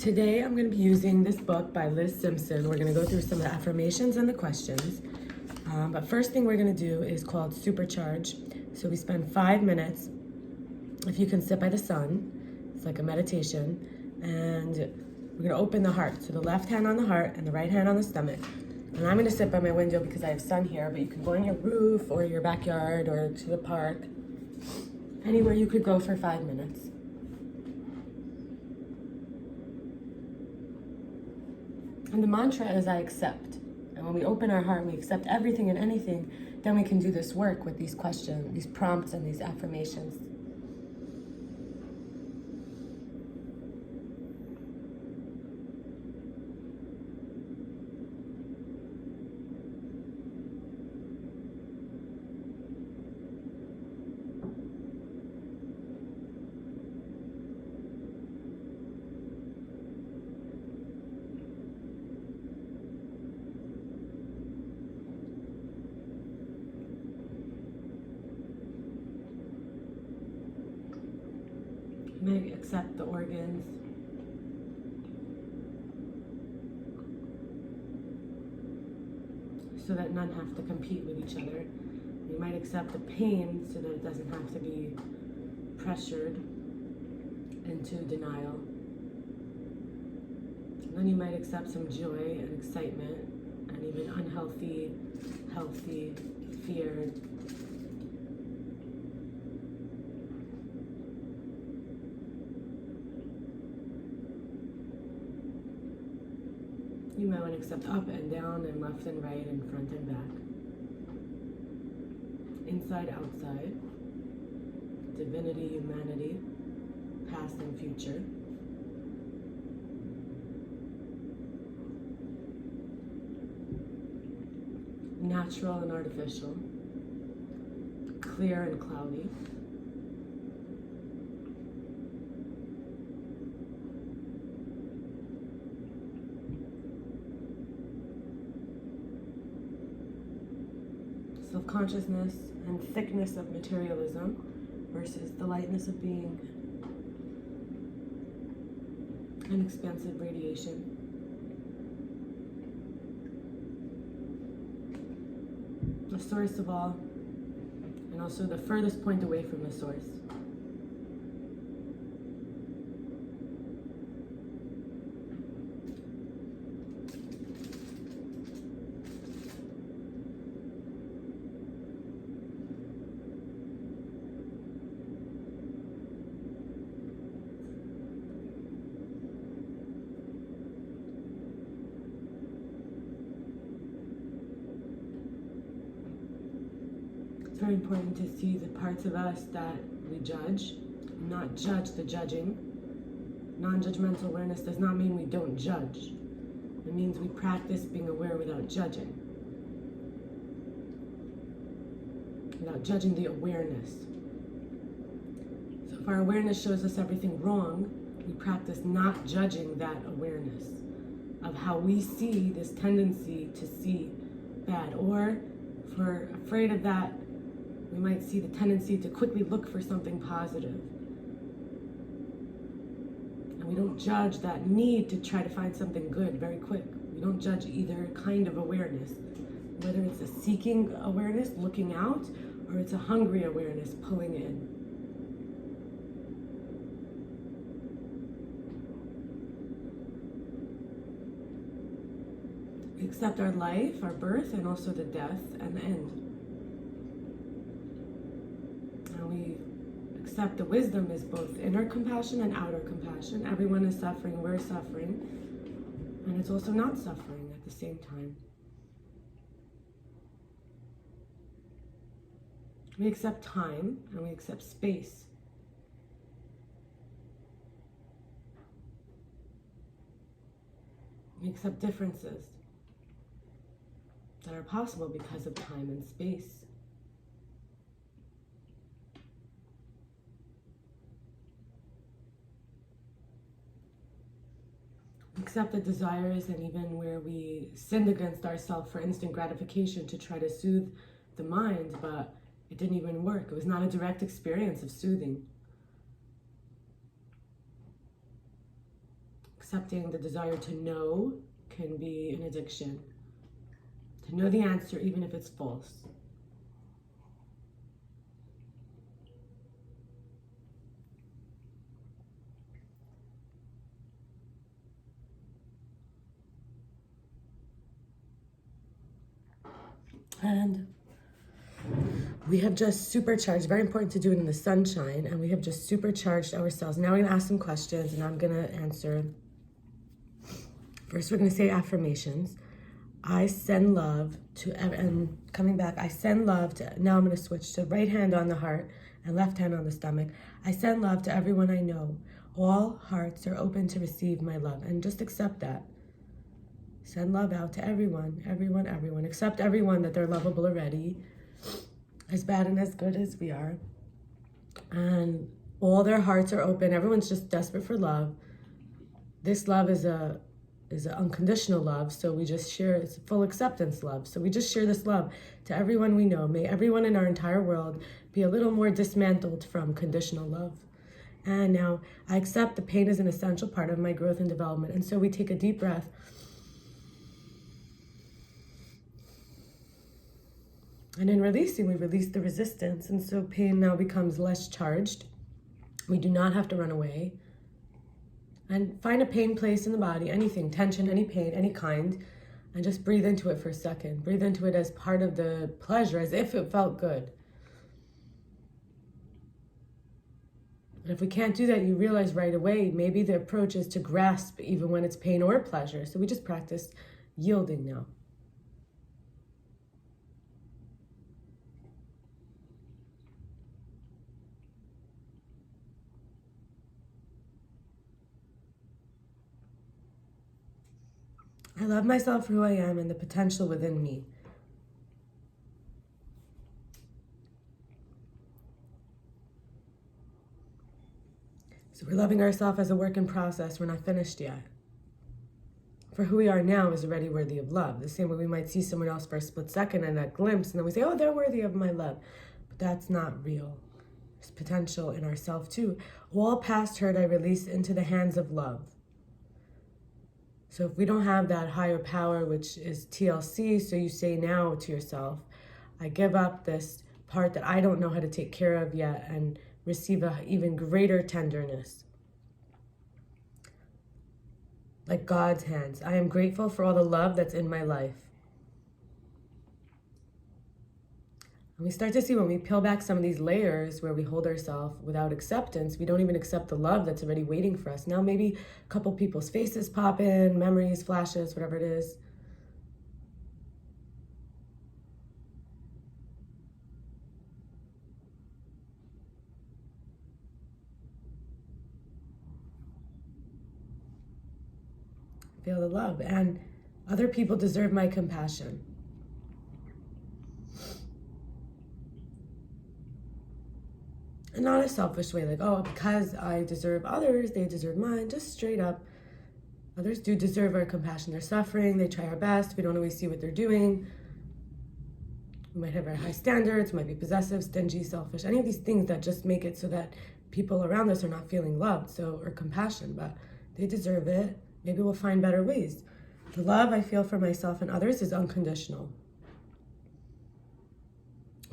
Today I'm going to be using this book by Liz Simpson. We're going to go through some of the affirmations and the questions. But first thing we're going to do is called supercharge. So we spend 5 minutes, if you can sit by the sun, it's like a meditation, and we're going to open the heart. So the left hand on the heart and the right hand on the stomach. And I'm going to sit by my window because I have sun here, but you can go on your roof or your backyard or to the park. Anywhere you could go for 5 minutes. And the mantra is I accept. And when we open our heart, we accept everything and anything, then we can do this work with these questions, these prompts and these affirmations. You may accept the organs. So that none have to compete with each other. You might accept the pain so that it doesn't have to be pressured into denial. And then you might accept some joy and excitement and even unhealthy, healthy fear. You might want to accept up and down and left and right and front and back. Inside, outside. Divinity, humanity. Past and future. Natural and artificial. Clear and cloudy. Self-consciousness and thickness of materialism versus the lightness of being and expansive radiation. The source of all, and also the furthest point away from the source. It's very important to see the parts of us that we judge, not judge the judging. Non-judgmental awareness does not mean we don't judge. It means we practice being aware without judging. Without judging the awareness. So if our awareness shows us everything wrong, we practice not judging that awareness of how we see this tendency to see bad. Or if we're afraid of that, we might see the tendency to quickly look for something positive. And we don't judge that need to try to find something good very quick. We don't judge either kind of awareness. Whether it's a seeking awareness, looking out, or it's a hungry awareness, pulling in. We accept our life, our birth, and also the death and the end. We accept the wisdom is both inner compassion and outer compassion. Everyone is suffering, we're suffering, and it's also not suffering at the same time. We accept time and we accept space. We accept differences that are possible because of time and space. Accept the desires and even where we sinned against ourselves for instant gratification to try to soothe the mind, but it didn't even work. It was not a direct experience of soothing. accepting the desire to know can be an addiction. To know the answer, even if it's false. And we have just supercharged, very important to do it in the sunshine, and we have just supercharged ourselves. Now we're going to ask some questions, and I'm going to answer. First, we're going to say affirmations. I send love to, and coming back, I send love to, now I'm going to switch to right hand on the heart and left hand on the stomach. I send love to everyone I know. All hearts are open to receive my love, and just accept that. Send love out to everyone, everyone, everyone. Accept everyone that they're lovable already, as bad and as good as we are. And all their hearts are open. Everyone's just desperate for love. This love is an unconditional love, so we just share, it's full acceptance love. So we just share this love to everyone we know. May everyone in our entire world be a little more dismantled from conditional love. And now I accept the pain is an essential part of my growth and development. And so we take a deep breath. And in releasing, we release the resistance. And so pain now becomes less charged. We do not have to run away. And find a pain place in the body, anything, tension, any pain, any kind, and just breathe into it for a second. Breathe into it as part of the pleasure, as if it felt good. And if we can't do that, you realize right away, maybe the approach is to grasp even when it's pain or pleasure. So we just practice yielding now. I love myself for who I am and the potential within me. So we're loving ourselves as a work in process. We're not finished yet. For who we are now is already worthy of love. The same way we might see someone else for a split second and a glimpse, and then we say, oh, they're worthy of my love. But that's not real. There's potential in ourselves too. All past hurt I release into the hands of love. So if we don't have that higher power, which is TLC, so you say now to yourself, I give up this part that I don't know how to take care of yet and receive an even greater tenderness. Like God's hands. I am grateful for all the love that's in my life. And we start to see when we peel back some of these layers where we hold ourselves without acceptance, we don't even accept the love that's already waiting for us. Now maybe a couple people's faces pop in, memories, flashes, whatever it is. Feel the love. And other people deserve my compassion. And not a selfish way, like, oh, because I deserve others, they deserve mine. Just straight up. Others do deserve our compassion. They're suffering. They try our best. We don't always see what they're doing. We might have very high standards. We might be possessive, stingy, selfish. Any of these things that just make it so that people around us are not feeling loved, or compassion. But they deserve it. Maybe we'll find better ways. The love I feel for myself and others is unconditional.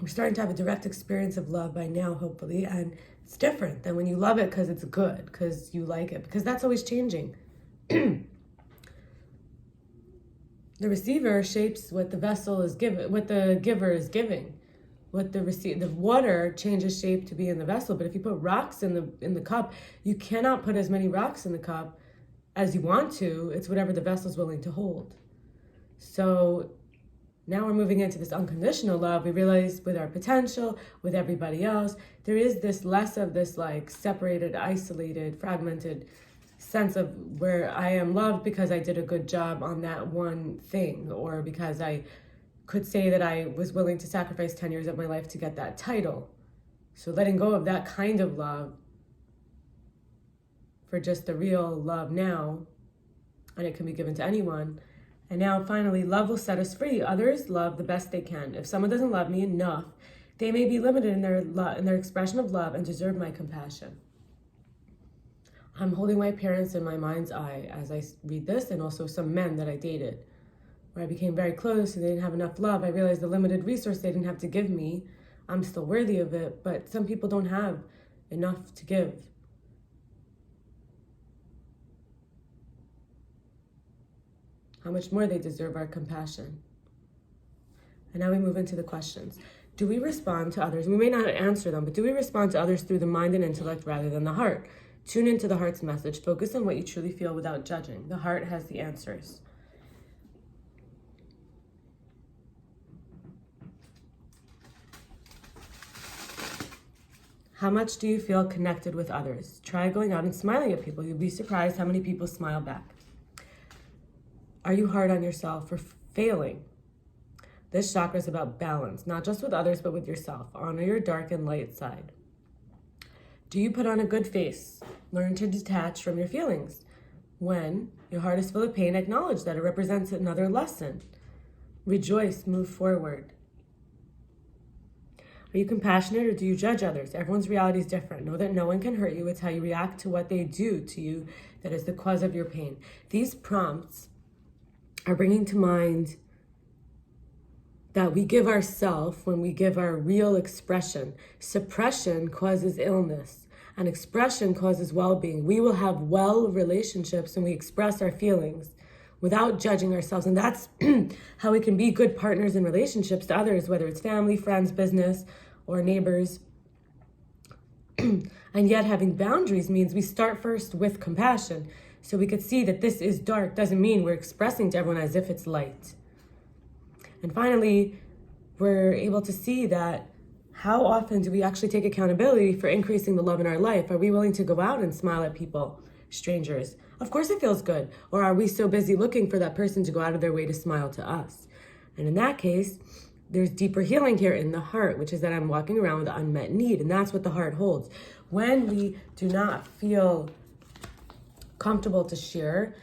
We're starting to have a direct experience of love by now, hopefully, and it's different than when you love it because it's good, because you like it, because that's always changing. The receiver shapes what the vessel is giving, what the giver is giving. What the water changes shape to be in the vessel, but if you put rocks in the cup, you cannot put as many rocks in the cup as you want to. It's whatever the vessel is willing to hold. So now we're moving into this unconditional love. We realize with our potential, with everybody else, there is this less of this like separated, isolated, fragmented sense of where I am loved because I did a good job on that one thing, or because I could say that I was willing to sacrifice 10 years of my life to get that title. So letting go of that kind of love for just the real love now, and it can be given to anyone. And now finally, love will set us free. Others love the best they can. If someone doesn't love me enough, they may be limited in their expression of love and deserve my compassion. I'm holding my parents in my mind's eye as I read this, and also some men that I dated, where I became very close and they didn't have enough love. I realized the limited resource they didn't have to give me, I'm still worthy of it, but some people don't have enough to give. How much more they deserve our compassion. And now we move into the questions. Do we respond to others? We may not answer them, but do we respond to others through the mind and intellect rather than the heart? Tune into the heart's message. Focus on what you truly feel without judging. The heart has the answers. How much do you feel connected with others? Try going out and smiling at people. You'll be surprised how many people smile back. Are you hard on yourself for failing? This chakra is about balance, not just with others, but with yourself. Honor your dark and light side. Do you put on a good face? Learn to detach from your feelings. When your heart is full of pain, acknowledge that it represents another lesson. Rejoice, move forward. Are you compassionate or do you judge others? Everyone's reality is different. Know that no one can hurt you. It's how you react to what they do to you that is the cause of your pain. These prompts are bringing to mind that we give ourselves when we give our real expression. Suppression causes illness, and expression causes well-being. We will have well relationships when we express our feelings without judging ourselves. And that's how we can be good partners in relationships to others, whether it's family, friends, business, or neighbors. And yet having boundaries means we start first with compassion. So we could see that this is dark doesn't mean we're expressing to everyone as if it's light. And finally, we're able to see that how often do we actually take accountability for increasing the love in our life? Are we willing to go out and smile at people, strangers? Of course it feels good. Or are we so busy looking for that person to go out of their way to smile to us? And in that case, there's deeper healing here in the heart, which is that I'm walking around with an unmet need. And that's what the heart holds. When we do not feel comfortable to share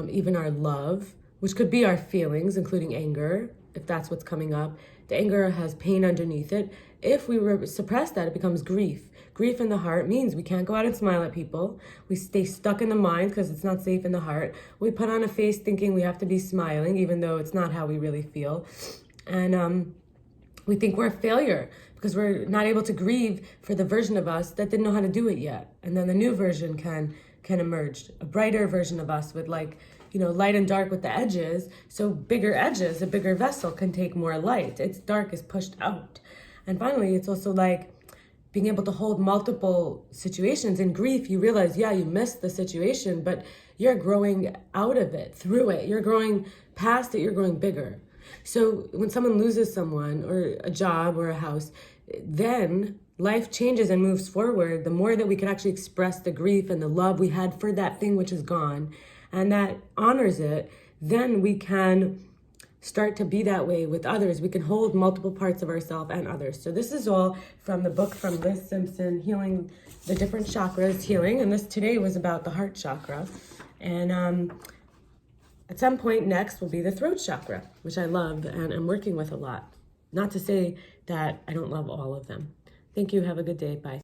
even our love, which could be our feelings, including anger, if that's what's coming up. The anger has pain underneath it. If we suppress that, it becomes grief. Grief in the heart means we can't go out and smile at people. We stay stuck in the mind because it's not safe in the heart. We put on a face thinking we have to be smiling, even though it's not how we really feel. And we think we're a failure because we're not able to grieve for the version of us that didn't know how to do it yet. And then the new version can emerge, a brighter version of us with light and dark with the edges. So bigger edges, a bigger vessel can take more light. Its dark is pushed out. And finally, it's also like being able to hold multiple situations. In grief, you realize, you missed the situation, but you're growing out of it, through it. You're growing past it, you're growing bigger. So when someone loses someone or a job or a house, then life changes and moves forward. The more that we can actually express the grief and the love we had for that thing which is gone, and that honors it, then we can start to be that way with others. We can hold multiple parts of ourselves and others. So this is all from the book from Liz Simpson, Healing the Different Chakras, Healing. And this today was about the heart chakra. And at some point next will be the throat chakra, which I love and I'm working with a lot. Not to say that I don't love all of them. Thank you. Have a good day. Bye.